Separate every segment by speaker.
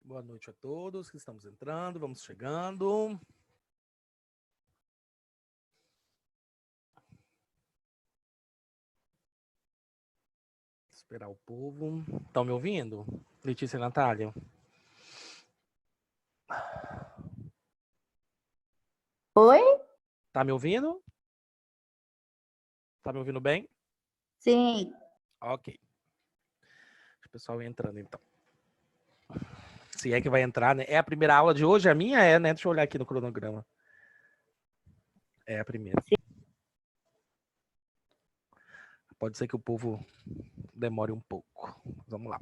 Speaker 1: Boa noite a todos que estamos entrando, vamos chegando. Esperar o povo. Estão me ouvindo? Letícia e Natália?
Speaker 2: Oi?
Speaker 1: Tá me ouvindo? Tá me ouvindo bem?
Speaker 2: Sim.
Speaker 1: Ok. O pessoal entrando então. Se é que vai entrar, né? É a primeira aula de hoje? A minha é, né? Deixa eu olhar aqui no cronograma. É a primeira. Pode ser que o povo demore um pouco. Vamos lá.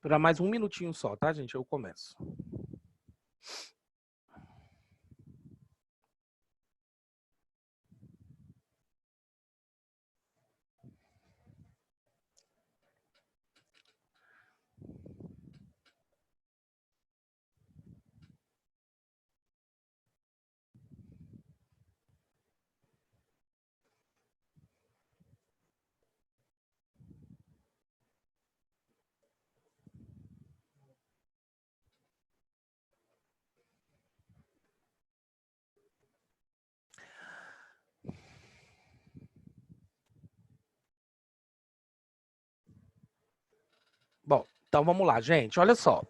Speaker 1: Esperar mais um minutinho só, tá, gente? Eu começo. Bom, então vamos lá, gente. Olha só.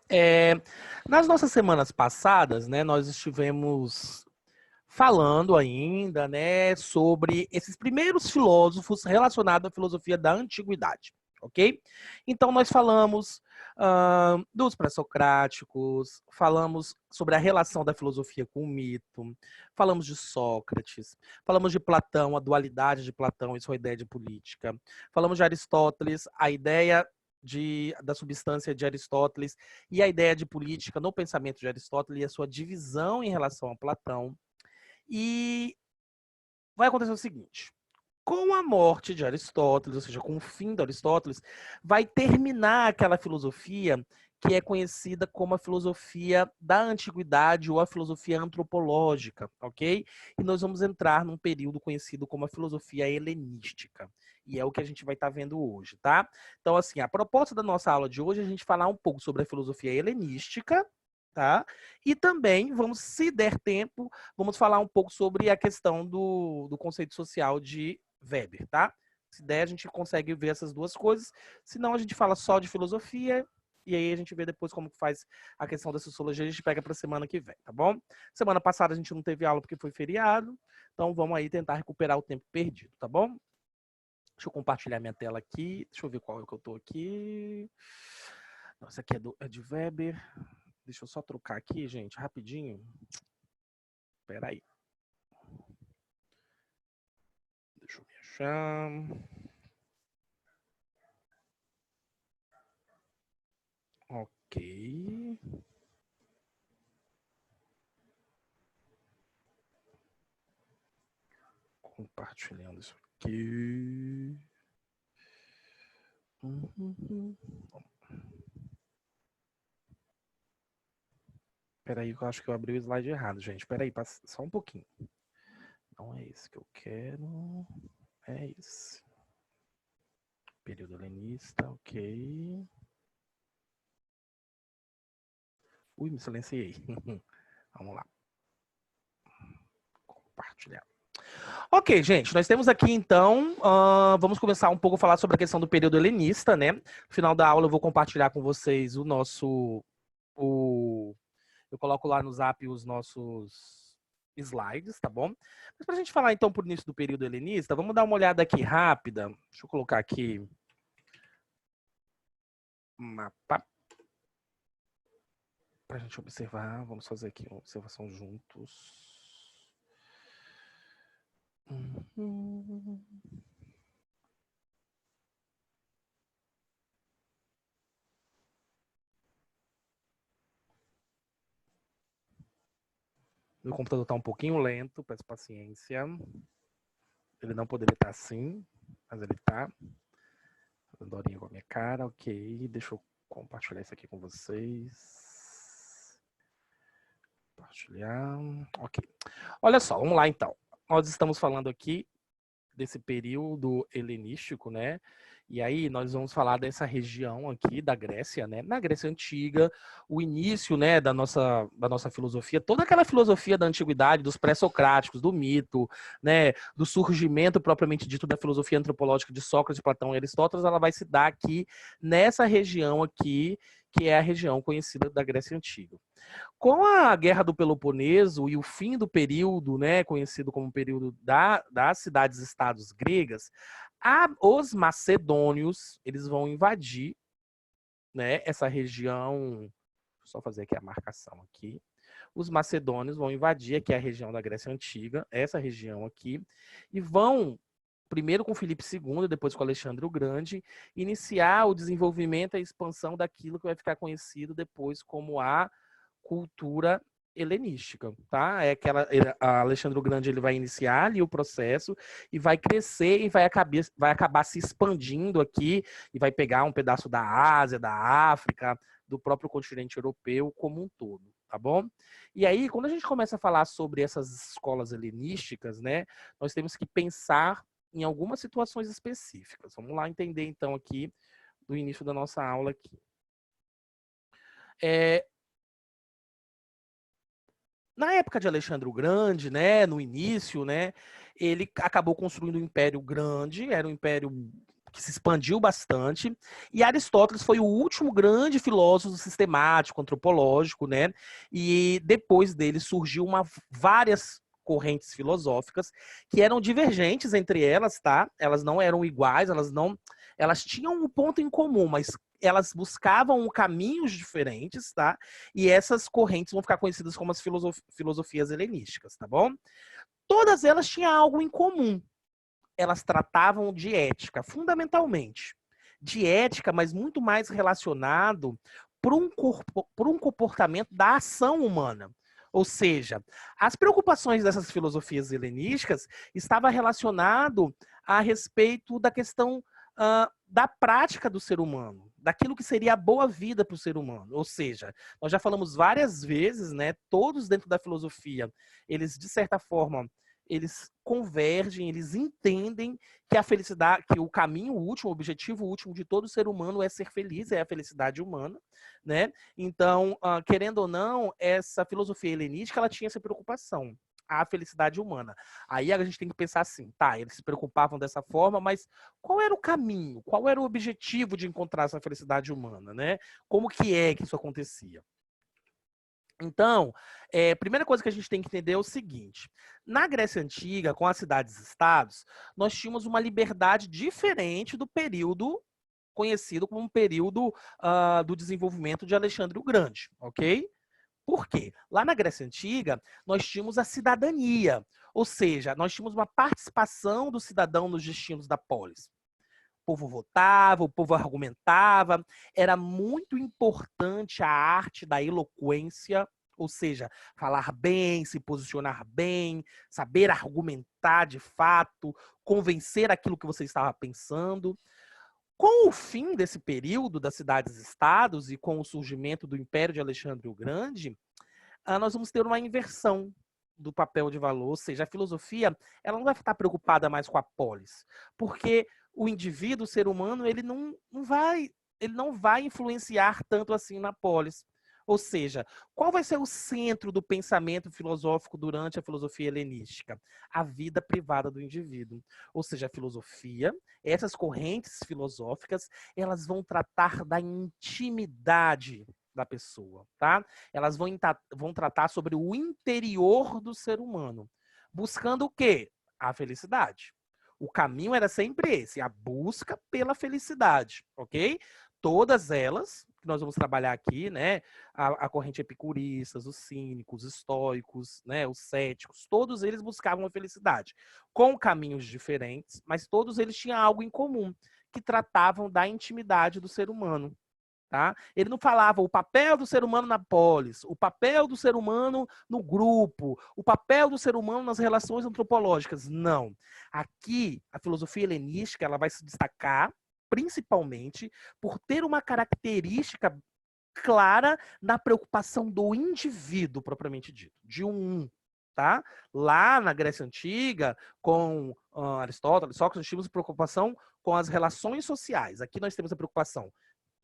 Speaker 1: Nas nossas semanas passadas, né, nós estivemos falando ainda, né, sobre esses primeiros filósofos relacionados à filosofia da antiguidade, ok? Então nós falamos dos pré-socráticos, falamos sobre a relação da filosofia com o mito, falamos de Sócrates, falamos de Platão, a dualidade de Platão e sua ideia de política, falamos de Aristóteles, a ideia da substância de Aristóteles e a ideia de política no pensamento de Aristóteles e a sua divisão em relação a Platão. E vai acontecer o seguinte: com a morte de Aristóteles, ou seja, com o fim de Aristóteles, vai terminar aquela filosofia que é conhecida como a filosofia da antiguidade ou a filosofia antropológica, ok? E nós vamos entrar num período conhecido como a filosofia helenística. E é o que a gente vai estar vendo hoje, tá? Então, assim, a proposta da nossa aula de hoje é a gente falar um pouco sobre a filosofia helenística, tá? E também vamos, se der tempo, vamos falar um pouco sobre a questão do conceito social de Weber, tá? Se der, a gente consegue ver essas duas coisas. Senão, a gente fala só de filosofia e aí a gente vê depois como que faz a questão da sociologia. A gente pega para semana que vem, tá bom? Semana passada a gente não teve aula porque foi feriado. Então, vamos aí tentar recuperar o tempo perdido, tá bom? Deixa eu compartilhar minha tela aqui. Deixa eu ver qual é que eu tô aqui. Nossa, aqui é de Weber. Deixa eu só trocar aqui, gente, rapidinho. Espera aí. Deixa eu me achar. Ok. Compartilhando isso aqui. Peraí, que eu acho que eu abri o slide errado, gente. Peraí, só um pouquinho. Não é esse que eu quero. É esse. Período helenista, ok. Ui, me silenciei. Vamos lá. Compartilhar. Ok, gente, nós temos aqui então, vamos começar um pouco a falar sobre a questão do período helenista, né? No final da aula eu vou compartilhar com vocês eu coloco lá no Zap os nossos slides, tá bom? Mas pra gente falar então por início do período helenista, vamos dar uma olhada aqui rápida. Deixa eu colocar aqui mapa para a gente observar, vamos fazer aqui uma observação juntos. Meu computador está um pouquinho lento, peço paciência. Ele não poderia estar assim, mas ele está. Dorinha com a minha cara, ok. Deixa eu compartilhar isso aqui com vocês. Compartilhar, ok. Olha só, vamos lá então. Nós estamos falando aqui desse período helenístico, né? E aí nós vamos falar dessa região aqui da Grécia, né? Na Grécia Antiga, o início, né, da nossa filosofia, toda aquela filosofia da antiguidade, dos pré-socráticos, do mito, né, do surgimento propriamente dito da filosofia antropológica de Sócrates, Platão e Aristóteles, ela vai se dar aqui nessa região aqui, que é a região conhecida da Grécia Antiga. Com a Guerra do Peloponeso e o fim do período, né, conhecido como período das cidades-estados gregas, os macedônios eles vão invadir, né, essa região. Deixa eu só fazer aqui a marcação aqui. Os macedônios vão invadir aqui a região da Grécia Antiga, essa região aqui, e vão, primeiro com Filipe II, depois com Alexandre o Grande, iniciar o desenvolvimento e a expansão daquilo que vai ficar conhecido depois como a cultura helenística, tá? É aquela, Alexandre o Grande ele vai iniciar ali o processo e vai crescer e vai acabar se expandindo aqui e vai pegar um pedaço da Ásia, da África, do próprio continente europeu como um todo, tá bom? E aí, quando a gente começa a falar sobre essas escolas helenísticas, né, nós temos que pensar em algumas situações específicas. Vamos lá entender então aqui do início da nossa aula aqui. Na época de Alexandre o Grande, né, no início, né, ele acabou construindo um império grande, era um império que se expandiu bastante, e Aristóteles foi o último grande filósofo sistemático, antropológico, né, e depois dele surgiu várias correntes filosóficas que eram divergentes entre elas, tá? Elas não eram iguais, elas tinham um ponto em comum, mas elas buscavam caminhos diferentes, tá? E essas correntes vão ficar conhecidas como as filosofias helenísticas, tá bom? Todas elas tinham algo em comum. Elas tratavam de ética, fundamentalmente. De ética, mas muito mais relacionado por um comportamento da ação humana. Ou seja, as preocupações dessas filosofias helenísticas estavam relacionadas a respeito da questão da prática do ser humano, daquilo que seria a boa vida para o ser humano. Ou seja, nós já falamos várias vezes, né? Todos dentro da filosofia, eles de certa forma, eles convergem, eles entendem que a felicidade, que o caminho último, o objetivo último de todo ser humano é ser feliz, é a felicidade humana, né? Então, querendo ou não, essa filosofia helenística, ela tinha essa preocupação, a felicidade humana. Aí a gente tem que pensar assim, tá, eles se preocupavam dessa forma, mas qual era o caminho? Qual era o objetivo de encontrar essa felicidade humana, né? Como que isso acontecia? Então, a primeira coisa que a gente tem que entender é o seguinte: na Grécia Antiga, com as cidades-estados, nós tínhamos uma liberdade diferente do período conhecido como um período do desenvolvimento de Alexandre o Grande, ok? Por quê? Lá na Grécia Antiga, nós tínhamos a cidadania, ou seja, nós tínhamos uma participação do cidadão nos destinos da polis. O povo votava, o povo argumentava, era muito importante a arte da eloquência, ou seja, falar bem, se posicionar bem, saber argumentar de fato, convencer aquilo que você estava pensando. Com o fim desse período das cidades-estados e com o surgimento do Império de Alexandre o Grande, nós vamos ter uma inversão do papel de valor, ou seja, a filosofia ela não vai estar preocupada mais com a polis, porque o indivíduo, o ser humano, ele não vai influenciar tanto assim na polis. Ou seja, qual vai ser o centro do pensamento filosófico durante a filosofia helenística? A vida privada do indivíduo. Ou seja, a filosofia, essas correntes filosóficas, elas vão tratar da intimidade da pessoa, tá? Elas vão tratar sobre o interior do ser humano, buscando o quê? A felicidade. O caminho era sempre esse, a busca pela felicidade, ok? Todas elas, que nós vamos trabalhar aqui, né? A corrente epicuristas, os cínicos, os estoicos, né? Os céticos, todos eles buscavam a felicidade com caminhos diferentes, mas todos eles tinham algo em comum, que tratavam da intimidade do ser humano. Tá? Ele não falava o papel do ser humano na polis, o papel do ser humano no grupo, o papel do ser humano nas relações antropológicas. Não. Aqui, a filosofia helenística ela vai se destacar principalmente por ter uma característica clara na preocupação do indivíduo, propriamente dito, de um. Tá? Lá na Grécia Antiga, com Aristóteles, Sócrates, nós tínhamos preocupação com as relações sociais. Aqui nós temos a preocupação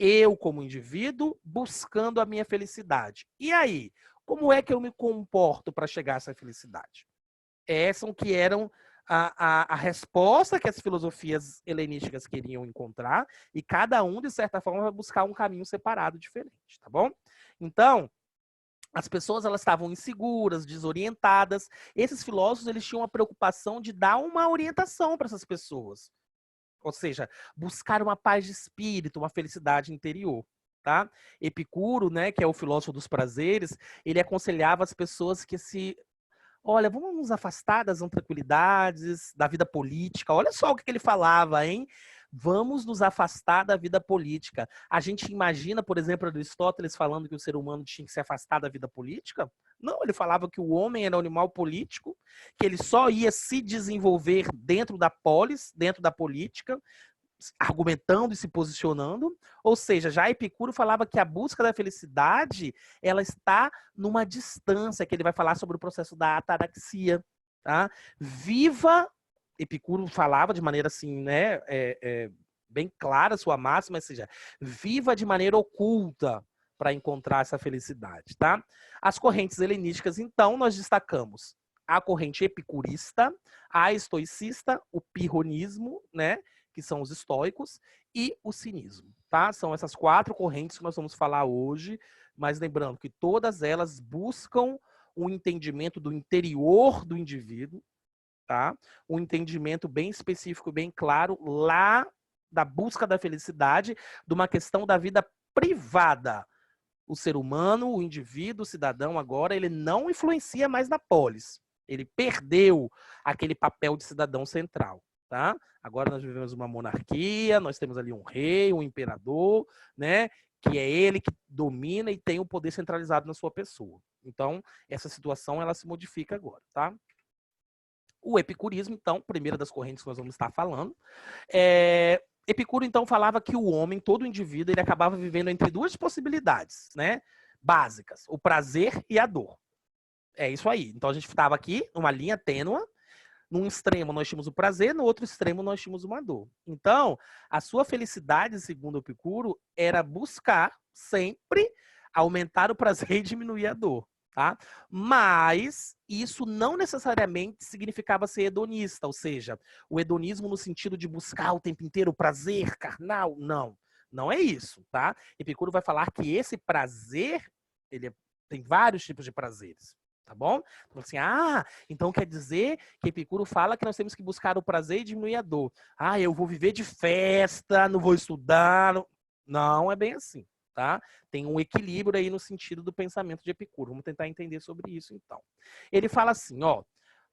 Speaker 1: eu, como indivíduo, buscando a minha felicidade. E aí, como é que eu me comporto para chegar a essa felicidade? Essas que eram a resposta que as filosofias helenísticas queriam encontrar, e cada um, de certa forma, vai buscar um caminho separado, diferente, tá bom? Então, as pessoas elas estavam inseguras, desorientadas. Esses filósofos eles tinham a preocupação de dar uma orientação para essas pessoas. Ou seja, buscar uma paz de espírito, uma felicidade interior, tá? Epicuro, né, que é o filósofo dos prazeres, ele aconselhava as pessoas que olha, vamos nos afastar das intranquilidades, da vida política. Olha só o que ele falava, hein? Vamos nos afastar da vida política. A gente imagina, por exemplo, Aristóteles falando que o ser humano tinha que se afastar da vida política? Não, ele falava que o homem era um animal político, que ele só ia se desenvolver dentro da polis, dentro da política, argumentando e se posicionando. Ou seja, já Epicuro falava que a busca da felicidade ela está numa distância, que ele vai falar sobre o processo da ataraxia. Tá? Viva, Epicuro falava de maneira assim, né, bem clara sua máxima, ou seja, viva de maneira oculta para encontrar essa felicidade. Tá? As correntes helenísticas, então, nós destacamos a corrente epicurista, a estoicista, o pirronismo, né, que são os estoicos, e o cinismo, tá? São essas 4 correntes que nós vamos falar hoje, mas lembrando que todas elas buscam um entendimento do interior do indivíduo, tá? Um entendimento bem específico, bem claro, lá da busca da felicidade, de uma questão da vida privada. O ser humano, o indivíduo, o cidadão, agora, ele não influencia mais na polis. Ele perdeu aquele papel de cidadão central. Tá? Agora nós vivemos uma monarquia, nós temos ali um rei, um imperador, né? Que é ele que domina e tem o poder centralizado na sua pessoa. Então, essa situação ela se modifica agora, tá? O epicurismo, então, primeira das correntes que nós vamos estar falando, Epicuro, então, falava que o homem, todo indivíduo, ele acabava vivendo entre 2 possibilidades, né? Básicas, o prazer e a dor. É isso aí. Então, a gente estava aqui numa linha tênue. Num extremo nós tínhamos o prazer, no outro extremo nós tínhamos uma dor. Então, a sua felicidade, segundo o Epicuro, era buscar sempre aumentar o prazer e diminuir a dor. Tá? Mas isso não necessariamente significava ser hedonista, ou seja, o hedonismo no sentido de buscar o tempo inteiro o prazer carnal, não. Não é isso, tá? Epicuro vai falar que esse prazer, tem vários tipos de prazeres. Tá bom? Então, assim, então quer dizer que Epicuro fala que nós temos que buscar o prazer e diminuir a dor. Eu vou viver de festa, não vou estudar. Não é bem assim, tá? Tem um equilíbrio aí no sentido do pensamento de Epicuro. Vamos tentar entender sobre isso, então. Ele fala assim,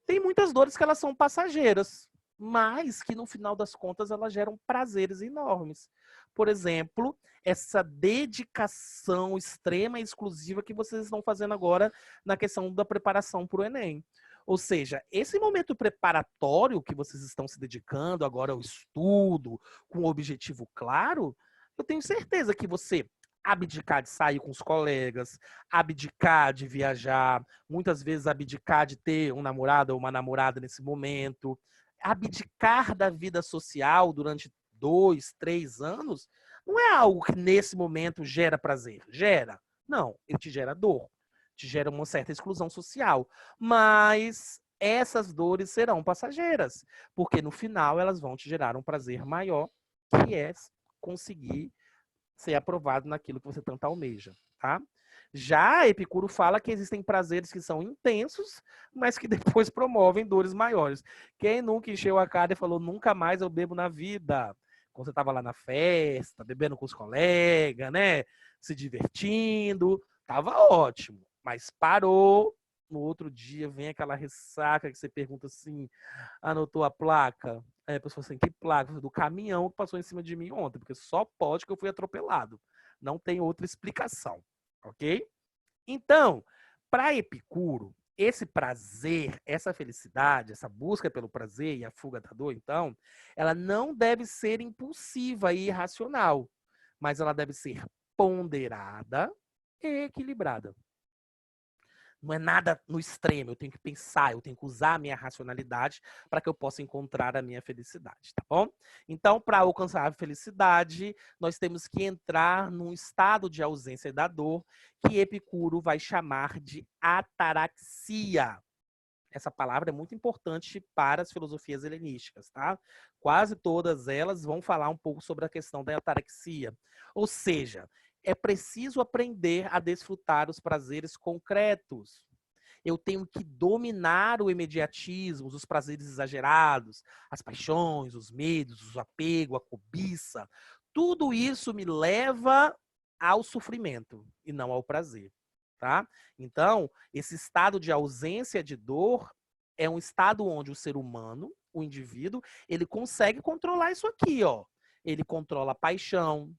Speaker 1: tem muitas dores que elas são passageiras, mas que no final das contas elas geram prazeres enormes. Por exemplo, essa dedicação extrema e exclusiva que vocês estão fazendo agora na questão da preparação para o Enem. Ou seja, esse momento preparatório que vocês estão se dedicando agora ao estudo, com um objetivo claro, eu tenho certeza que você abdicar de sair com os colegas, abdicar de viajar, muitas vezes abdicar de ter um namorado ou uma namorada nesse momento, abdicar da vida social durante 2, 3 anos, não é algo que nesse momento gera prazer. Gera. Não, ele te gera dor. Te gera uma certa exclusão social. Mas essas dores serão passageiras, porque no final elas vão te gerar um prazer maior, que é conseguir ser aprovado naquilo que você tanto almeja, tá? Já Epicuro fala que existem prazeres que são intensos, mas que depois promovem dores maiores. Quem nunca encheu a cara e falou, nunca mais eu bebo na vida? Quando você estava lá na festa, bebendo com os colegas, né? Se divertindo, tava ótimo. Mas parou, no outro dia vem aquela ressaca que você pergunta assim, anotou a placa? Aí a pessoa assim, que placa? Do caminhão que passou em cima de mim ontem, porque só pode que eu fui atropelado. Não tem outra explicação, ok? Então, para Epicuro, esse prazer, essa felicidade, essa busca pelo prazer e a fuga da dor, então, ela não deve ser impulsiva e irracional, mas ela deve ser ponderada e equilibrada. Não é nada no extremo, eu tenho que pensar, eu tenho que usar a minha racionalidade para que eu possa encontrar a minha felicidade, tá bom? Então, para alcançar a felicidade, nós temos que entrar num estado de ausência da dor, que Epicuro vai chamar de ataraxia. Essa palavra é muito importante para as filosofias helenísticas, tá? Quase todas elas vão falar um pouco sobre a questão da ataraxia. Ou seja, é preciso aprender a desfrutar os prazeres concretos. Eu tenho que dominar o imediatismo, os prazeres exagerados, as paixões, os medos, o apego, a cobiça. Tudo isso me leva ao sofrimento e não ao prazer, tá? Então, esse estado de ausência de dor é um estado onde o ser humano, o indivíduo, ele consegue controlar isso aqui, ó. Ele controla a paixão,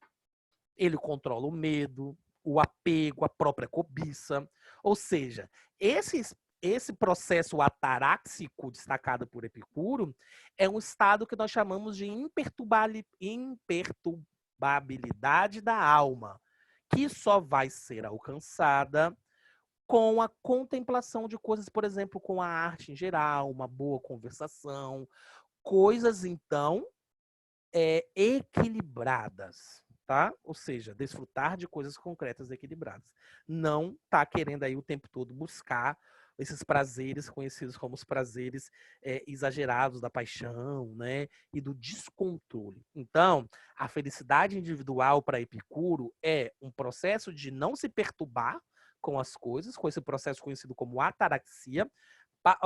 Speaker 1: ele controla o medo, o apego, a própria cobiça. Ou seja, esse processo ataráxico destacado por Epicuro é um estado que nós chamamos de imperturbabilidade da alma, que só vai ser alcançada com a contemplação de coisas, por exemplo, com a arte em geral, uma boa conversação, coisas, então, equilibradas, tá? Ou seja, desfrutar de coisas concretas e equilibradas. Não tá querendo aí o tempo todo buscar esses prazeres conhecidos como os prazeres exagerados da paixão, né? E do descontrole. Então, a felicidade individual para Epicuro é um processo de não se perturbar com as coisas, com esse processo conhecido como ataraxia.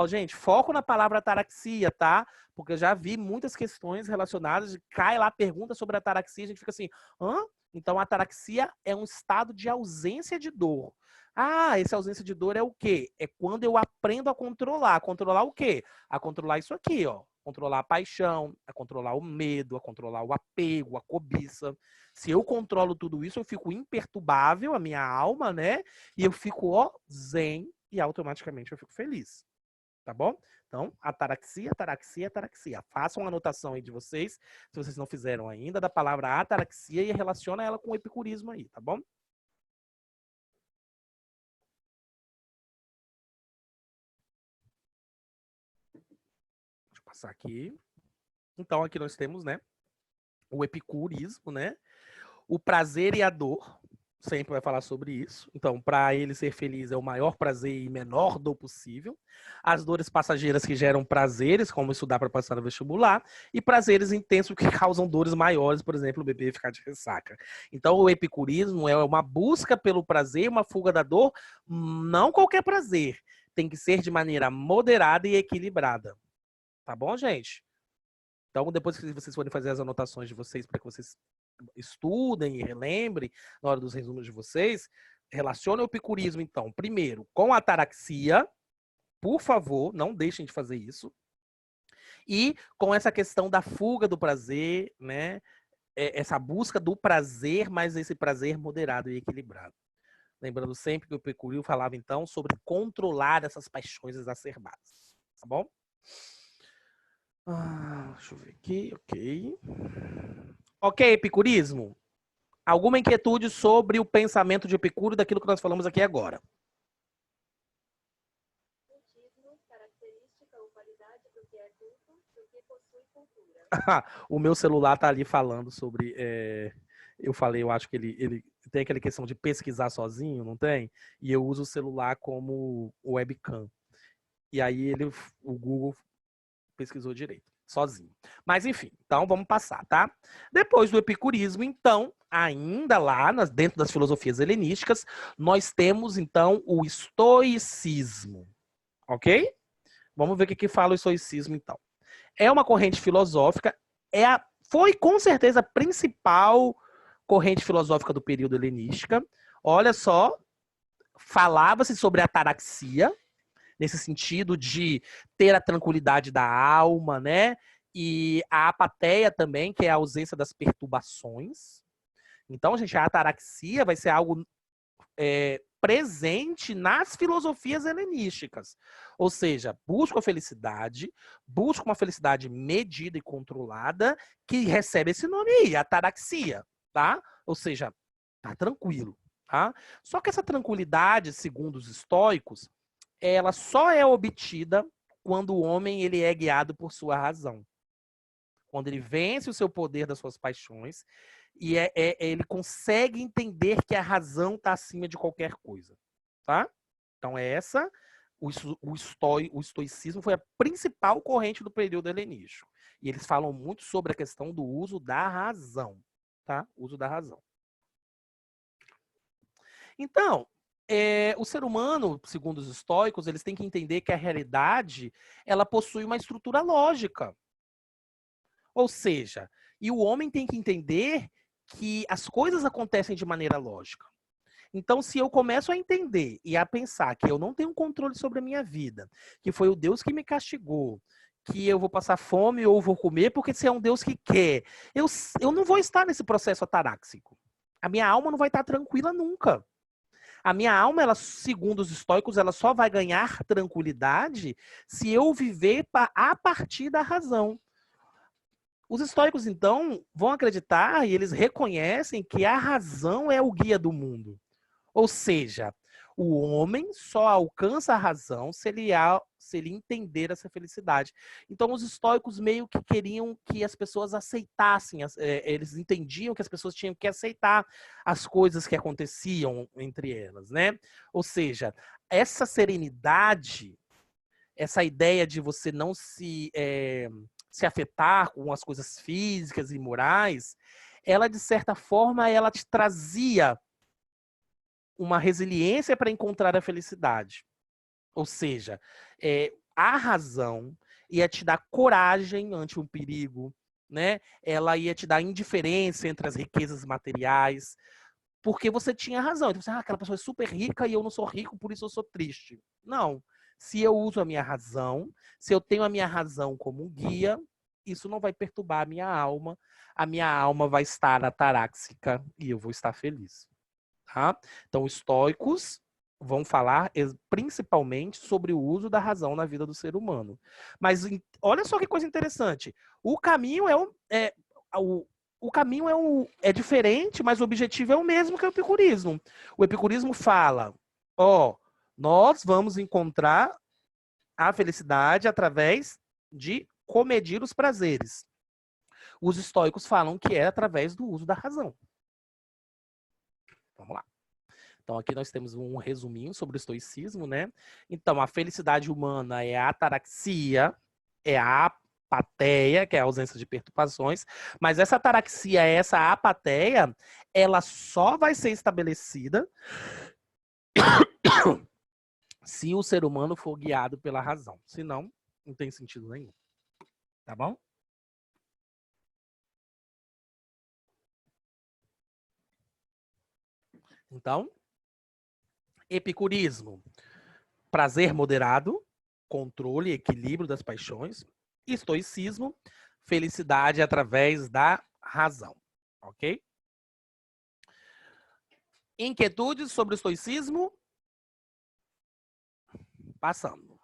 Speaker 1: Gente, foco na palavra ataraxia, tá? Porque eu já vi muitas questões relacionadas, cai lá pergunta sobre a ataraxia, a gente fica assim, hã? Então, a ataraxia é um estado de ausência de dor. Ah, essa ausência de dor é o quê? É quando eu aprendo a controlar. Controlar o quê? A controlar isso aqui, ó. Controlar a paixão, a controlar o medo, a controlar o apego, a cobiça. Se eu controlo tudo isso, eu fico imperturbável, a minha alma, né? E eu fico, ó, zen, e automaticamente eu fico feliz. Tá bom? Então, ataraxia, ataraxia, ataraxia. Façam uma anotação aí de vocês, se vocês não fizeram ainda, da palavra ataraxia e relaciona ela com o epicurismo aí, tá bom? Deixa eu passar aqui. Então, aqui nós temos, né, o epicurismo, né? O prazer e a dor. Sempre vai falar sobre isso. Então, para ele ser feliz é o maior prazer e menor dor possível. As dores passageiras que geram prazeres, como estudar para passar no vestibular, e prazeres intensos que causam dores maiores, por exemplo, o bebê ficar de ressaca. Então, o epicurismo é uma busca pelo prazer, uma fuga da dor, não qualquer prazer. Tem que ser de maneira moderada e equilibrada. Tá bom, gente? Então, depois que vocês forem fazer as anotações de vocês, para que vocês estudem e relembrem na hora dos resumos de vocês, relacionem o epicurismo, então, primeiro, com a ataraxia. Por favor, não deixem de fazer isso. E com essa questão da fuga do prazer, né? Essa busca do prazer, mas esse prazer moderado e equilibrado. Lembrando sempre que o Epicurio falava, então, sobre controlar essas paixões exacerbadas. Tá bom? Deixa eu ver aqui, ok. Ok, epicurismo. Alguma inquietude sobre o pensamento de Epicuro daquilo que nós falamos aqui agora? O meu celular tá ali falando sobre. Eu falei, eu acho que ele tem aquela questão de pesquisar sozinho, não tem? E eu uso o celular como webcam. E aí o Google pesquisou direito, sozinho. Mas enfim, então vamos passar, tá? Depois do epicurismo, então, ainda lá dentro das filosofias helenísticas, nós temos então o estoicismo, ok? Vamos ver o que fala o estoicismo, então. É uma corrente filosófica, é a foi com certeza a principal corrente filosófica do período helenística. Olha só, falava-se sobre a ataraxia, nesse sentido de ter a tranquilidade da alma, né? E a apateia também, que é a ausência das perturbações. Então, gente, a ataraxia vai ser algo presente nas filosofias helenísticas. Ou seja, busca a felicidade, busca uma felicidade medida e controlada, que recebe esse nome aí, ataraxia, tá? Ou seja, tá tranquilo, tá? Só que essa tranquilidade, segundo os estoicos, ela só é obtida quando o homem ele é guiado por sua razão. Quando ele vence o seu poder das suas paixões e ele consegue entender que a razão está acima de qualquer coisa, tá? Então o estoicismo foi a principal corrente do período helenístico. E eles falam muito sobre a questão do uso da razão, tá? Uso da razão. Então, o ser humano, segundo os estoicos, eles têm que entender que a realidade ela possui uma estrutura lógica. Ou seja, e o homem tem que entender que as coisas acontecem de maneira lógica. Então, se eu começo a entender e a pensar que eu não tenho controle sobre a minha vida, que foi o Deus que me castigou, que eu vou passar fome ou vou comer porque se é um Deus que quer, eu não vou estar nesse processo ataráxico. A minha alma não vai estar tranquila nunca. A minha alma, ela, segundo os estoicos, ela só vai ganhar tranquilidade se eu viver a partir da razão. Os estoicos, então, vão acreditar e eles reconhecem que a razão é o guia do mundo. Ou seja, o homem só alcança a razão se ele entender essa felicidade. Então, os estoicos meio que queriam que as pessoas aceitassem, eles entendiam que as pessoas tinham que aceitar as coisas que aconteciam entre elas, né? Ou seja, essa serenidade, essa ideia de você não se afetar com as coisas físicas e morais, ela, de certa forma, ela te trazia uma resiliência para encontrar a felicidade. Ou seja, a razão ia te dar coragem ante um perigo, né? Ela ia te dar indiferença entre as riquezas materiais, porque você tinha razão. Então, você, aquela pessoa é super rica e eu não sou rico, por isso eu sou triste. Não. Se eu uso a minha razão, se eu tenho a minha razão como um guia, isso não vai perturbar a minha alma vai estar ataráxica e eu vou estar feliz. Tá? Então, os estoicos vão falar principalmente sobre o uso da razão na vida do ser humano. Mas olha só que coisa interessante. O caminho o caminho diferente, mas o objetivo é o mesmo que o epicurismo. O epicurismo fala, nós vamos encontrar a felicidade através de comedir os prazeres. Os estoicos falam que é através do uso da razão. Vamos lá. Então, aqui nós temos um resuminho sobre o estoicismo, né? Então, a felicidade humana é a ataraxia, é a apateia, que é a ausência de perturbações, mas essa ataraxia, essa apateia, ela só vai ser estabelecida se o ser humano for guiado pela razão. Senão, não tem sentido nenhum. Tá bom? Então, epicurismo, prazer moderado, controle e equilíbrio das paixões. Estoicismo, felicidade através da razão. Ok? Inquietudes sobre o estoicismo? Passando.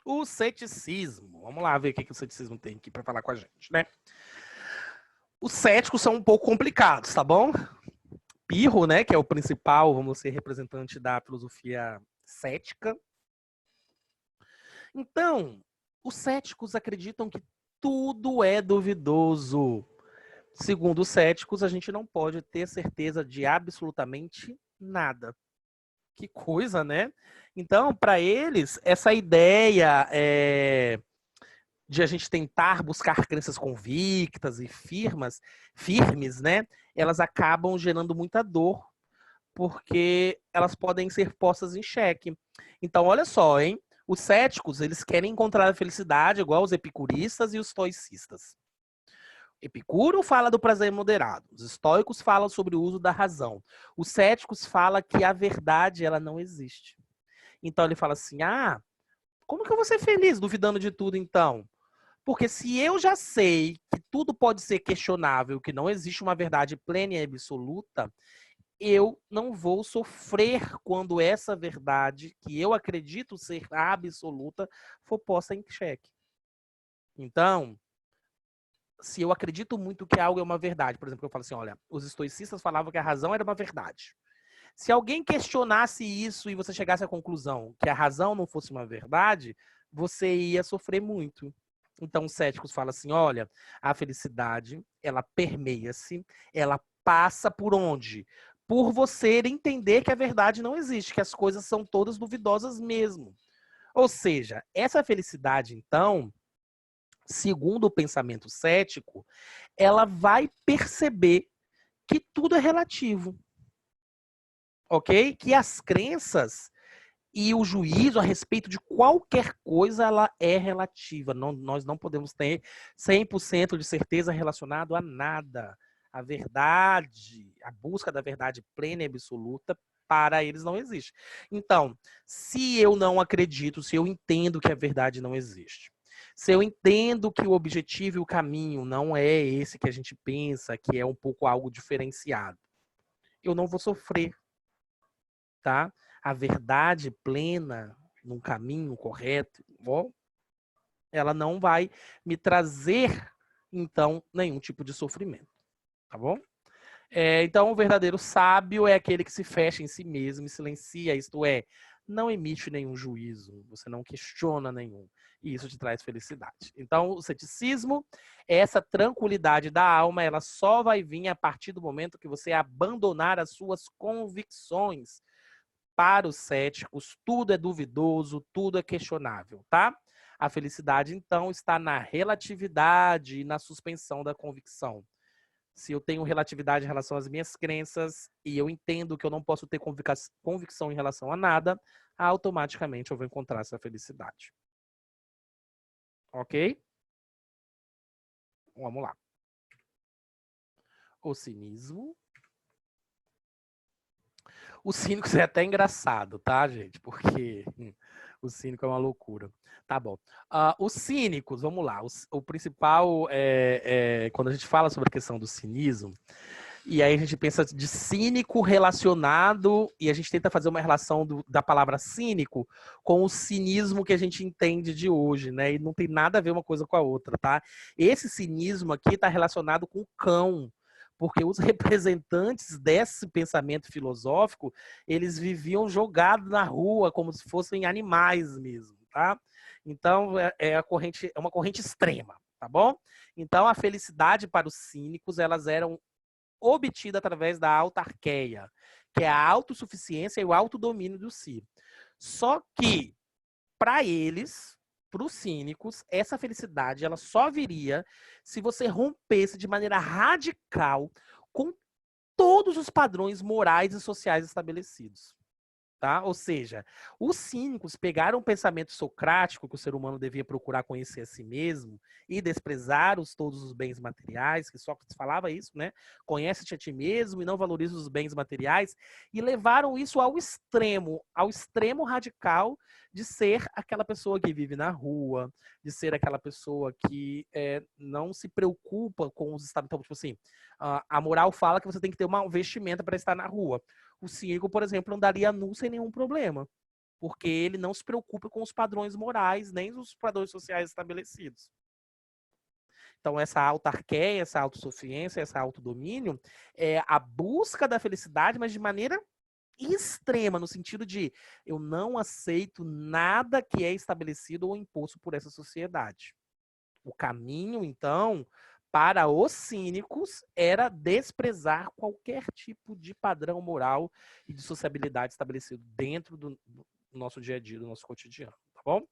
Speaker 1: O ceticismo. Vamos lá ver o que o ceticismo tem aqui para falar com a gente, né? Os céticos são um pouco complicados, tá bom? Pirro, né, que é o principal, vamos ser representante da filosofia cética. Então, os céticos acreditam que tudo é duvidoso. Segundo os céticos, a gente não pode ter certeza de absolutamente nada. Que coisa, né? Então, para eles, essa ideia de a gente tentar buscar crenças convictas e firmes, né? Elas acabam gerando muita dor, porque elas podem ser postas em xeque. Então, olha só, hein? Os céticos, eles querem encontrar a felicidade igual os epicuristas e os estoicistas. Epicuro fala do prazer moderado. Os estoicos falam sobre o uso da razão. Os céticos falam que a verdade ela não existe. Então ele fala assim: como que eu vou ser feliz duvidando de tudo então? Porque se eu já sei que tudo pode ser questionável, que não existe uma verdade plena e absoluta, eu não vou sofrer quando essa verdade, que eu acredito ser absoluta, for posta em xeque. Então, se eu acredito muito que algo é uma verdade, por exemplo, eu falo assim, olha, os estoicistas falavam que a razão era uma verdade. Se alguém questionasse isso e você chegasse à conclusão que a razão não fosse uma verdade, você ia sofrer muito. Então, os céticos falam assim, olha, a felicidade, ela permeia-se, ela passa por onde? Por você entender que a verdade não existe, que as coisas são todas duvidosas mesmo. Ou seja, essa felicidade, então, segundo o pensamento cético, ela vai perceber que tudo é relativo, ok? Que as crenças e o juízo a respeito de qualquer coisa, ela é relativa. Nós não podemos ter 100% de certeza relacionado a nada. A verdade, a busca da verdade plena e absoluta, para eles não existe. Então, se eu não acredito, se eu entendo que a verdade não existe, se eu entendo que o objetivo e o caminho não é esse que a gente pensa, que é um pouco algo diferenciado, eu não vou sofrer, tá? A verdade plena, num caminho correto, ela não vai me trazer, então, nenhum tipo de sofrimento, tá bom? Então, o verdadeiro sábio é aquele que se fecha em si mesmo e silencia, isto é, não emite nenhum juízo, você não questiona nenhum, e isso te traz felicidade. Então, o ceticismo, essa tranquilidade da alma, ela só vai vir a partir do momento que você abandonar as suas convicções. Para os céticos, tudo é duvidoso, tudo é questionável, tá? A felicidade, então, está na relatividade e na suspensão da convicção. Se eu tenho relatividade em relação às minhas crenças e eu entendo que eu não posso ter convicção em relação a nada, automaticamente eu vou encontrar essa felicidade. Ok? Vamos lá. O cinismo. O cínico é até engraçado, tá, gente? Porque o cínico é uma loucura. Tá bom. Os cínicos, vamos lá. O principal quando a gente fala sobre a questão do cinismo, e aí a gente pensa de cínico relacionado, e a gente tenta fazer uma relação da palavra cínico com o cinismo que a gente entende de hoje, né? E não tem nada a ver uma coisa com a outra, tá? Esse cinismo aqui está relacionado com o cão, porque os representantes desse pensamento filosófico, eles viviam jogados na rua como se fossem animais mesmo, tá? Então, é uma corrente extrema, tá bom? Então, a felicidade para os cínicos, elas eram obtida através da autarqueia, que é a autossuficiência e o autodomínio do si. Só que, para eles, para os cínicos, essa felicidade ela só viria se você rompesse de maneira radical com todos os padrões morais e sociais estabelecidos. Tá? Ou seja, os cínicos pegaram o pensamento socrático que o ser humano devia procurar conhecer a si mesmo e desprezar todos os bens materiais, que Sócrates falava isso, né? Conhece-te a ti mesmo e não valoriza os bens materiais, e levaram isso ao extremo radical de ser aquela pessoa que vive na rua, de ser aquela pessoa que não se preocupa com os estados. Então, tipo assim, a moral fala que você tem que ter uma vestimenta para estar na rua. O cínico, por exemplo, andaria nu sem nenhum problema, porque ele não se preocupa com os padrões morais, nem os padrões sociais estabelecidos. Então, essa autarqueia, essa autossuficiência, esse autodomínio é a busca da felicidade, mas de maneira extrema, no sentido de eu não aceito nada que é estabelecido ou imposto por essa sociedade. O caminho, então, para os cínicos era desprezar qualquer tipo de padrão moral e de sociabilidade estabelecido dentro do nosso dia a dia, do nosso cotidiano, tá bom?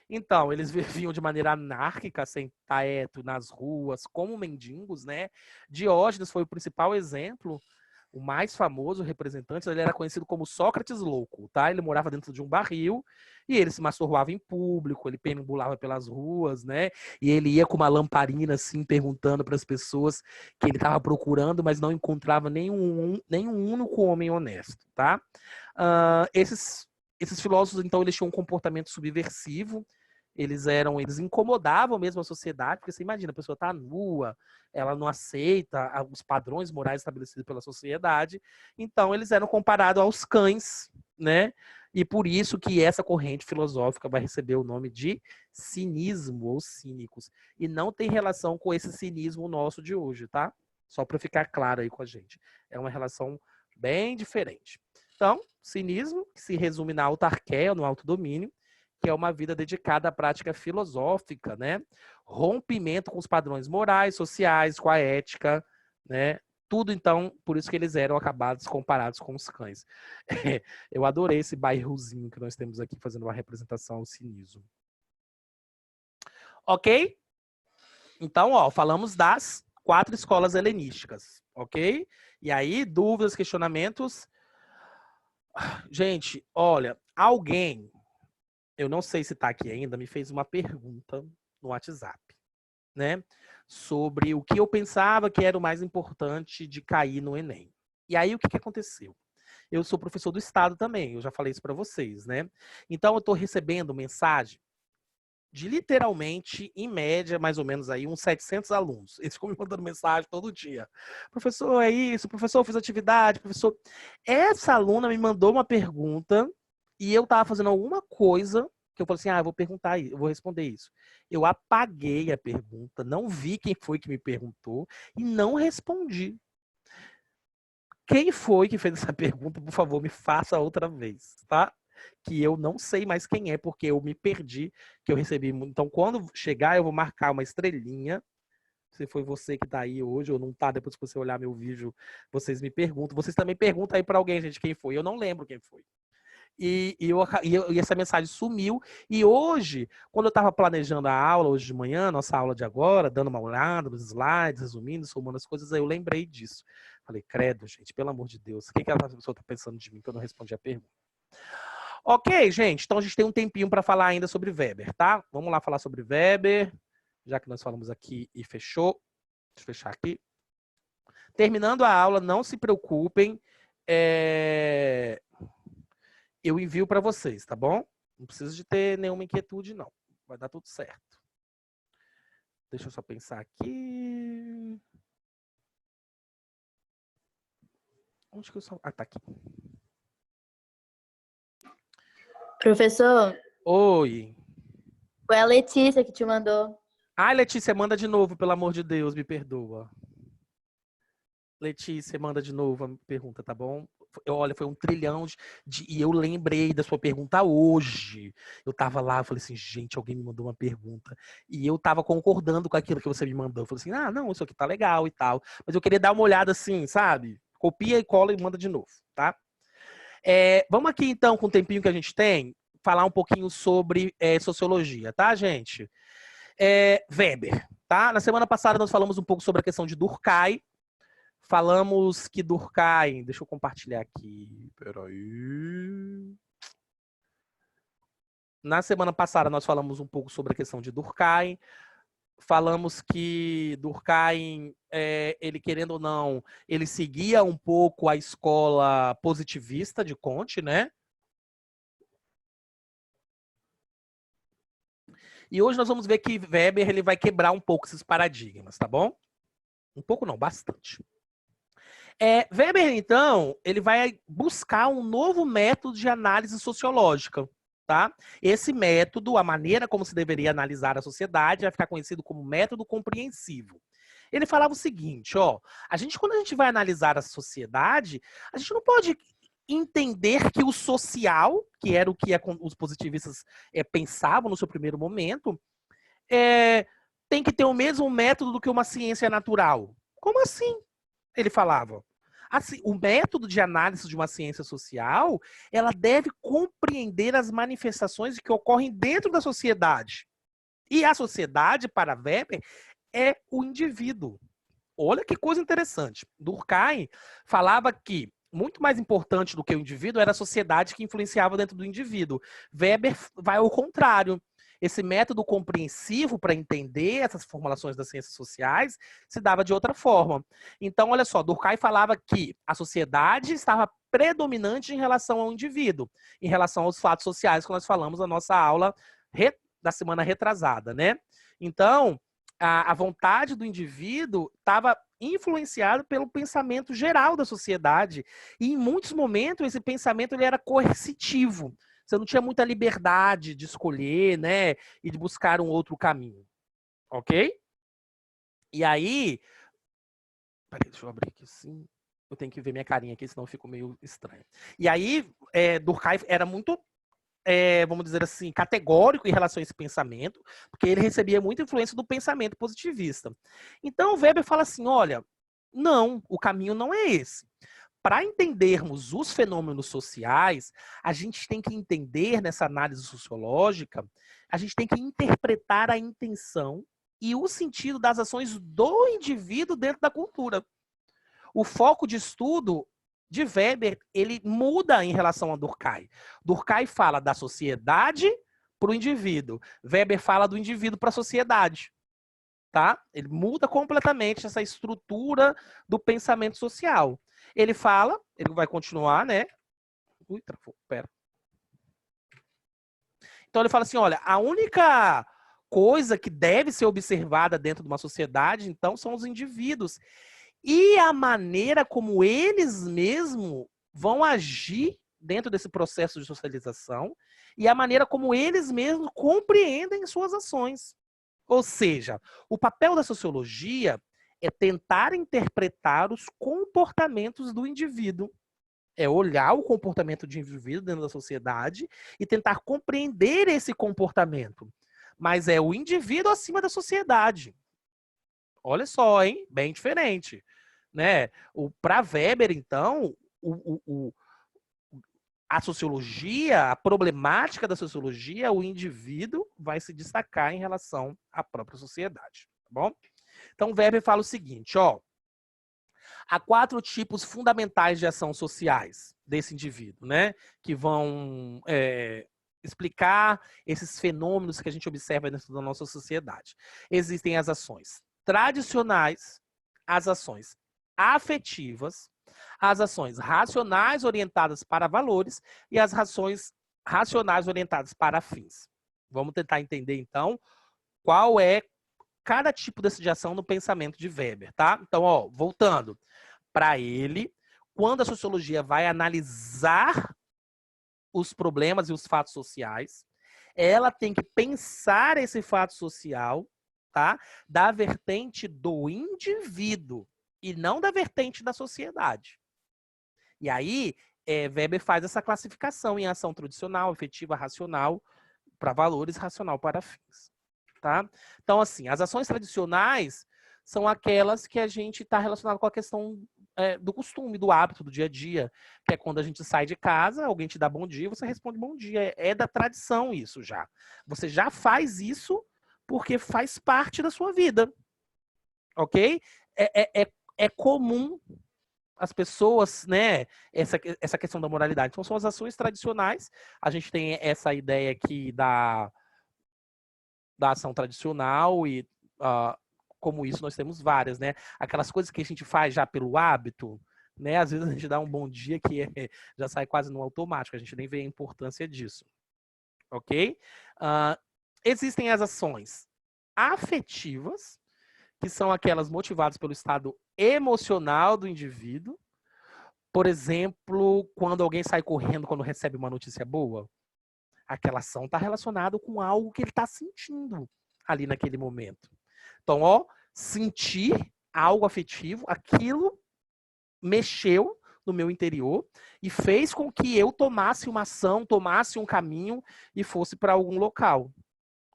Speaker 1: Então, eles viviam de maneira anárquica, sem teto, nas ruas, como mendigos, né? Diógenes foi o principal exemplo O mais famoso representante, ele era conhecido como Sócrates louco, tá? Ele morava dentro de um barril e ele se masturbava em público, ele perambulava pelas ruas, né? E ele ia com uma lamparina assim perguntando para as pessoas que ele estava procurando, mas não encontrava nenhum único homem honesto, tá? Esses filósofos, então, eles tinham um comportamento subversivo. Eles incomodavam mesmo a sociedade, porque você imagina, a pessoa tá nua, ela não aceita os padrões morais estabelecidos pela sociedade, então eles eram comparados aos cães, né? E por isso que essa corrente filosófica vai receber o nome de cinismo ou cínicos, e não tem relação com esse cinismo nosso de hoje, tá? Só para ficar claro aí com a gente. É uma relação bem diferente. Então, cinismo, que se resume na autarquia, no autodomínio, que é uma vida dedicada à prática filosófica, né? Rompimento com os padrões morais, sociais, com a ética, né? Tudo, então, por isso que eles eram acabados comparados com os cães. Eu adorei esse bairrozinho que nós temos aqui fazendo uma representação ao cinismo. Ok? Então, ó, falamos das 4 escolas helenísticas, ok? E aí, dúvidas, questionamentos? Gente, olha, alguém, eu não sei se está aqui ainda, me fez uma pergunta no WhatsApp, né? Sobre o que eu pensava que era o mais importante de cair no Enem. E aí, o que aconteceu? Eu sou professor do Estado também, eu já falei isso para vocês, né? Então, eu estou recebendo mensagem de literalmente, em média, mais ou menos aí, uns 700 alunos. Eles ficam me mandando mensagem todo dia. Professor, é isso. Professor, eu fiz atividade. Professor, essa aluna me mandou uma pergunta e eu estava fazendo alguma coisa que eu falei assim, eu vou perguntar, eu vou responder isso. Eu apaguei a pergunta, não vi quem foi que me perguntou e não respondi. Quem foi que fez essa pergunta, por favor, me faça outra vez, tá? Que eu não sei mais quem é, porque eu me perdi, que eu recebi. Então, quando chegar, eu vou marcar uma estrelinha. Se foi você que tá aí hoje ou não tá, depois que você olhar meu vídeo, vocês me perguntam. Vocês também perguntam aí para alguém, gente, quem foi. Eu não lembro quem foi. E essa mensagem sumiu. E hoje, quando eu estava planejando a aula, hoje de manhã, nossa aula de agora, dando uma olhada nos slides, resumindo, somando as coisas, aí eu lembrei disso. Falei, credo, gente, pelo amor de Deus, o que aquela pessoa está pensando de mim que eu não respondi a pergunta? Ok, gente, então a gente tem um tempinho para falar ainda sobre Weber, tá? Vamos lá falar sobre Weber, já que nós falamos aqui e fechou. Deixa eu fechar aqui. Terminando a aula, não se preocupem. Eu envio para vocês, tá bom? Não precisa de ter nenhuma inquietude, não. Vai dar tudo certo. Deixa eu só pensar aqui. Onde que eu só... Ah, tá aqui.
Speaker 2: Professor,
Speaker 1: Oi.
Speaker 2: foi a Letícia que te mandou.
Speaker 1: Ai, Letícia, manda de novo, pelo amor de Deus, me perdoa. Letícia, manda de novo a pergunta, tá bom? Olha, foi um trilhão e eu lembrei da sua pergunta hoje. Eu tava lá, eu falei assim, gente, alguém me mandou uma pergunta. E eu tava concordando com aquilo que você me mandou. Eu falei assim, não, isso aqui tá legal e tal. Mas eu queria dar uma olhada assim, sabe? Copia e cola e manda de novo, tá? Vamos aqui, então, com o tempinho que a gente tem, falar um pouquinho sobre sociologia, tá, gente? Weber, tá? Na semana passada nós falamos um pouco sobre a questão de Durkheim. Falamos que Durkheim... Deixa eu compartilhar aqui. Peraí. Na semana passada nós falamos um pouco sobre a questão de Durkheim. Falamos que Durkheim, ele querendo ou não, ele seguia um pouco a escola positivista de Comte, né? E hoje nós vamos ver que Weber ele vai quebrar um pouco esses paradigmas, tá bom? Um pouco não, bastante. Weber, então, ele vai buscar um novo método de análise sociológica, tá? Esse método, a maneira como se deveria analisar a sociedade, vai ficar conhecido como método compreensivo. Ele falava o seguinte, quando a gente vai analisar a sociedade, a gente não pode entender que o social, que era o que os positivistas pensavam no seu primeiro momento, tem que ter o mesmo método do que uma ciência natural. Como assim? Ele falava. Assim, o método de análise de uma ciência social, ela deve compreender as manifestações que ocorrem dentro da sociedade. E a sociedade, para Weber, é o indivíduo. Olha que coisa interessante. Durkheim falava que muito mais importante do que o indivíduo era a sociedade que influenciava dentro do indivíduo. Weber vai ao contrário. Esse método compreensivo para entender essas formulações das ciências sociais se dava de outra forma. Então, olha só, Durkheim falava que a sociedade estava predominante em relação ao indivíduo, em relação aos fatos sociais que nós falamos na nossa aula da semana retrasada, né? Então, a vontade do indivíduo estava influenciado pelo pensamento geral da sociedade. E em muitos momentos esse pensamento ele era coercitivo. Você não tinha muita liberdade de escolher, né, e de buscar um outro caminho. Ok? E aí... Peraí, deixa eu abrir aqui assim. Eu tenho que ver minha carinha aqui, senão eu fico meio estranho. E aí, Durkheim era muito, vamos dizer assim, categórico em relação a esse pensamento, porque ele recebia muita influência do pensamento positivista. Então, Weber fala assim, olha, não, o caminho não é esse. Para entendermos os fenômenos sociais, a gente tem que entender, nessa análise sociológica, a gente tem que interpretar a intenção e o sentido das ações do indivíduo dentro da cultura. O foco de estudo de Weber, ele muda em relação a Durkheim. Durkheim fala da sociedade para o indivíduo. Weber fala do indivíduo para a sociedade. Tá? Ele muda completamente essa estrutura do pensamento social. Ele fala, ele vai continuar, né? Ui, travou, pera. Então ele fala assim, olha, a única coisa que deve ser observada dentro de uma sociedade, então, são os indivíduos. E a maneira como eles mesmos vão agir dentro desse processo de socialização e a maneira como eles mesmos compreendem suas ações. Ou seja, o papel da sociologia é tentar interpretar os comportamentos do indivíduo. É olhar o comportamento do indivíduo dentro da sociedade e tentar compreender esse comportamento. Mas é o indivíduo acima da sociedade. Olha só, hein? Bem diferente. Né? Para Weber, então, a sociologia, a problemática da sociologia, o indivíduo vai se destacar em relação à própria sociedade. Tá bom? Então, Weber fala o seguinte, ó. Há 4 tipos fundamentais de ação sociais desse indivíduo, né? Que vão explicar esses fenômenos que a gente observa dentro da nossa sociedade. Existem as ações tradicionais, as ações afetivas, as ações racionais orientadas para valores e as ações racionais orientadas para fins. Vamos tentar entender, então, qual é cada tipo de ação no pensamento de Weber, tá? Então, ó, voltando. Para ele, quando a sociologia vai analisar os problemas e os fatos sociais, ela tem que pensar esse fato social, tá? Da vertente do indivíduo e não da vertente da sociedade. E aí, Weber faz essa classificação em ação tradicional, efetiva, racional, para valores, racional para fins. Tá? Então, assim, as ações tradicionais são aquelas que a gente está relacionado com a questão do costume, do hábito, do dia a dia, que é quando a gente sai de casa, alguém te dá bom dia, você responde bom dia. É da tradição isso já. Você já faz isso porque faz parte da sua vida. Ok? É comum as pessoas, né, essa questão da moralidade. Então, são as ações tradicionais. A gente tem essa ideia aqui da ação tradicional e como isso nós temos várias, né? Aquelas coisas que a gente faz já pelo hábito, né? Às vezes a gente dá um bom dia que já sai quase no automático, a gente nem vê a importância disso, ok? Existem as ações afetivas, que são aquelas motivadas pelo estado emocional do indivíduo. Por exemplo, quando alguém sai correndo quando recebe uma notícia boa, aquela ação está relacionada com algo que ele está sentindo ali naquele momento. Então, ó, sentir algo afetivo, aquilo mexeu no meu interior e fez com que eu tomasse uma ação, tomasse um caminho e fosse para algum local.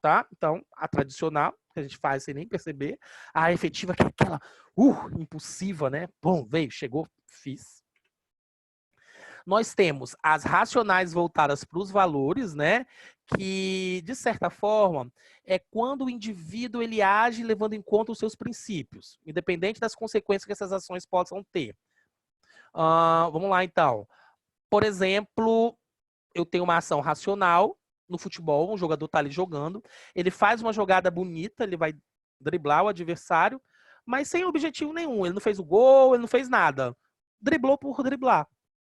Speaker 1: Tá? Então, a tradicional, que a gente faz sem nem perceber, a efetiva, que é aquela impulsiva, né? Bom, veio, chegou, fiz. Nós temos as racionais voltadas para os valores, né? Que, de certa forma, é quando o indivíduo ele age levando em conta os seus princípios, independente das consequências que essas ações possam ter. Vamos lá, então. Por exemplo, eu tenho uma ação racional no futebol, um jogador está ali jogando, ele faz uma jogada bonita, ele vai driblar o adversário, mas sem objetivo nenhum. Ele não fez o gol, ele não fez nada. Driblou por driblar,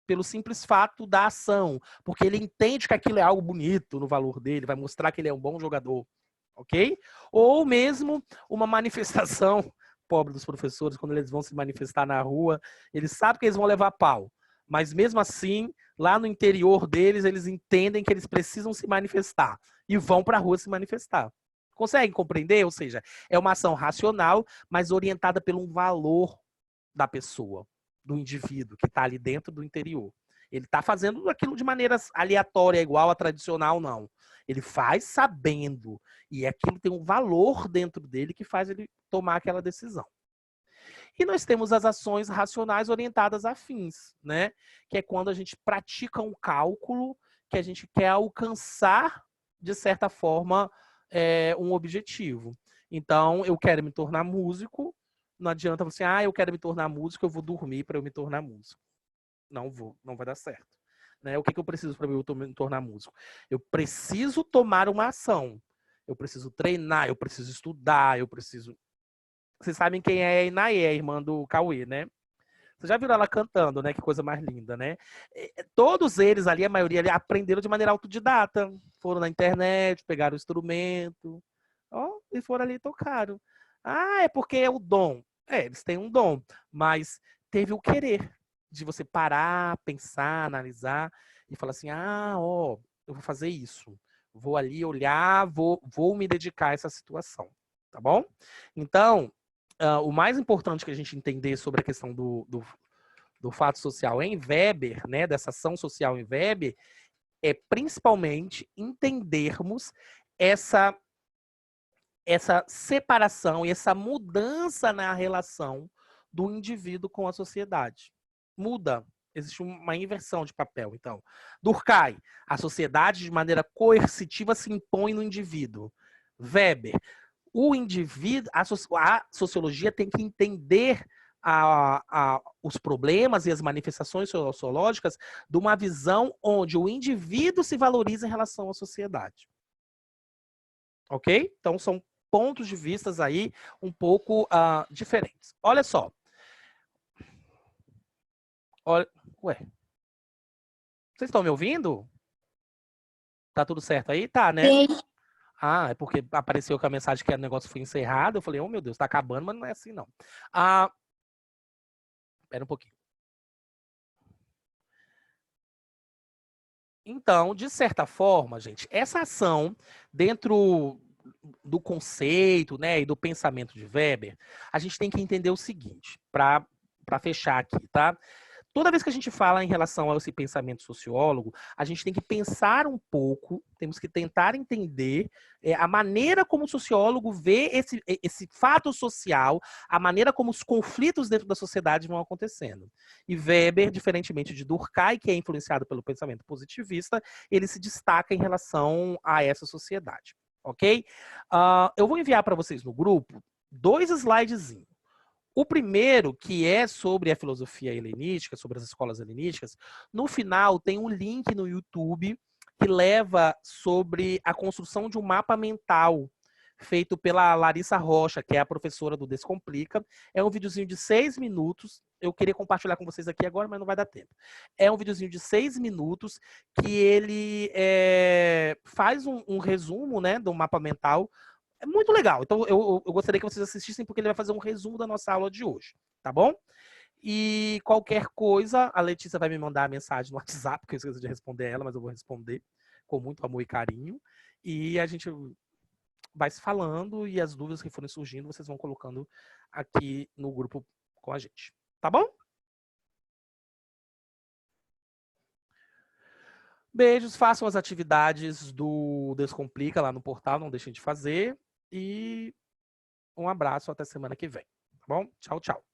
Speaker 1: pelo simples fato da ação, porque ele entende que aquilo é algo bonito no valor dele, vai mostrar que ele é um bom jogador, ok? Ou mesmo uma manifestação, pobre dos professores, quando eles vão se manifestar na rua, eles sabem que eles vão levar pau, mas mesmo assim, lá no interior deles, eles entendem que eles precisam se manifestar e vão para a rua se manifestar. Conseguem compreender? Ou seja, é uma ação racional, mas orientada pelo valor da pessoa, do indivíduo que está ali dentro do interior. Ele está fazendo aquilo de maneira aleatória, igual a tradicional, não. Ele faz sabendo. E aquilo tem um valor dentro dele que faz ele tomar aquela decisão. E nós temos as ações racionais orientadas a fins, né? Que é quando a gente pratica um cálculo que a gente quer alcançar, de certa forma, um objetivo. Então, eu quero me tornar músico, não adianta você, eu quero me tornar músico, eu vou dormir para eu me tornar músico. Não vou, não vai dar certo. Né? O que eu preciso para eu me tornar músico? Eu preciso tomar uma ação. Eu preciso treinar, eu preciso estudar, eu preciso... Vocês sabem quem é a Inaê, a irmã do Cauê, né? Vocês já viram ela cantando, né? Que coisa mais linda, né? Todos eles ali, a maioria ali, aprenderam de maneira autodidata. Foram na internet, pegaram o instrumento, e foram ali e tocaram. É porque é o dom. Eles têm um dom, mas teve o querer de você parar, pensar, analisar e falar assim, eu vou fazer isso. Vou ali olhar, vou me dedicar a essa situação, tá bom? Então, o mais importante que a gente entender sobre a questão do fato social em Weber, né, dessa ação social em Weber, é principalmente entendermos essa separação e essa mudança na relação do indivíduo com a sociedade. Muda. Existe uma inversão de papel. Então, Durkheim, a sociedade de maneira coercitiva se impõe no indivíduo. Weber, o indivíduo, a sociologia tem que entender os problemas e as manifestações sociológicas de uma visão onde o indivíduo se valoriza em relação à sociedade. Ok? Então, são pontos de vista aí um pouco diferentes. Olha só. Ué. Vocês estão me ouvindo? Tá tudo certo aí? Tá, né?
Speaker 2: Sim.
Speaker 1: É porque apareceu com a mensagem que o negócio foi encerrado. Eu falei, meu Deus, tá acabando, mas não é assim, não. Espera um pouquinho. Então, de certa forma, gente, essa ação dentro do conceito, né, e do pensamento de Weber, a gente tem que entender o seguinte, para fechar aqui, tá? Toda vez que a gente fala em relação a esse pensamento sociólogo, a gente tem que pensar um pouco, temos que tentar entender a maneira como o sociólogo vê esse fato social, a maneira como os conflitos dentro da sociedade vão acontecendo. E Weber, diferentemente de Durkheim, que é influenciado pelo pensamento positivista, ele se destaca em relação a essa sociedade, ok? Eu vou enviar para vocês no grupo 2 slidezinhos. O primeiro, que é sobre a filosofia helenística, sobre as escolas helenísticas, no final tem um link no YouTube que leva sobre a construção de um mapa mental feito pela Larissa Rocha, que é a professora do Descomplica. É um videozinho de 6 minutos. Eu queria compartilhar com vocês aqui agora, mas não vai dar tempo. É um videozinho de 6 minutos que ele faz um resumo, né, do mapa mental. É muito legal. Então, eu gostaria que vocês assistissem, porque ele vai fazer um resumo da nossa aula de hoje, tá bom? E qualquer coisa, a Letícia vai me mandar a mensagem no WhatsApp, porque eu esqueci de responder ela, mas eu vou responder com muito amor e carinho. E a gente vai se falando, e as dúvidas que forem surgindo, vocês vão colocando aqui no grupo com a gente. Tá bom? Beijos, façam as atividades do Descomplica lá no portal, não deixem de fazer. E um abraço, até semana que vem. Tá bom? Tchau, tchau.